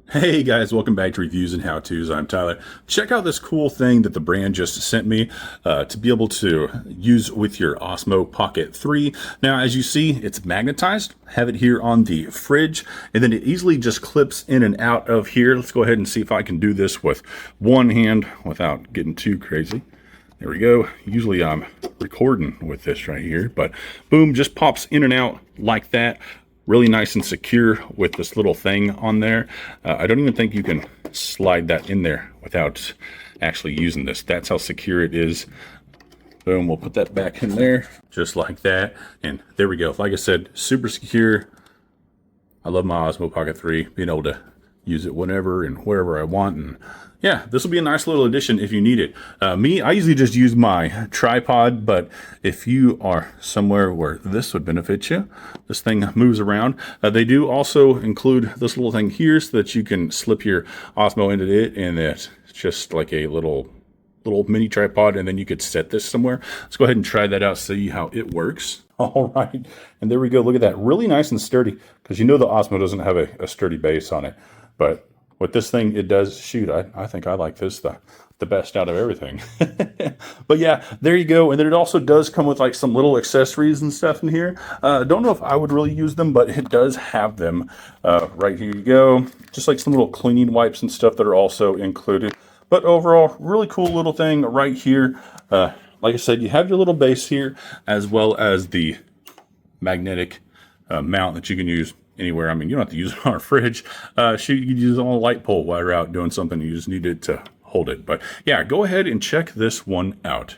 Hey guys, welcome back to Reviews and How-Tos. I'm Tyler. Check out this cool thing that the brand just sent me to be able to use with your Osmo Pocket 3. Now, as you see, it's magnetized. Have it here on the fridge, and then it easily just clips in and out of here. Let's go ahead and see if I can do this with one hand without getting too crazy. There we go. Usually I'm recording with this right here, but boom, just pops in and out like that. Really nice and secure with this little thing on there. I don't even think you can slide that in there without actually using this. That's how secure it is. Boom, we'll put that back in there just like that. And there we go. Like I said, super secure. I love my Osmo Pocket 3, being able to use it whenever and wherever I want. And yeah, this will be a nice little addition if you need it. I usually just use my tripod, but if you are somewhere where this would benefit you, this thing moves around. They do also include this little thing here so that you can slip your Osmo into it, and it's just like a little mini tripod, and then you could set this somewhere. Let's go ahead and try that out, see how it works. All right, and there we go. Look at that, really nice and sturdy, because you know the Osmo doesn't have a sturdy base on it, but with this thing, it does shoot. I think I like this the best out of everything. But yeah, there you go. And then it also does come with like some little accessories and stuff in here. Don't know if I would really use them, but it does have them. Right here you go. Just like some little cleaning wipes and stuff that are also included. But overall, really cool little thing right here. Like I said, you have your little base here, as well as the magnetic mount that you can use anywhere. I mean, you don't have to use it on a fridge. Shoot, you can use it on a light pole while you're out doing something. You just need it to hold it. But yeah, go ahead and check this one out.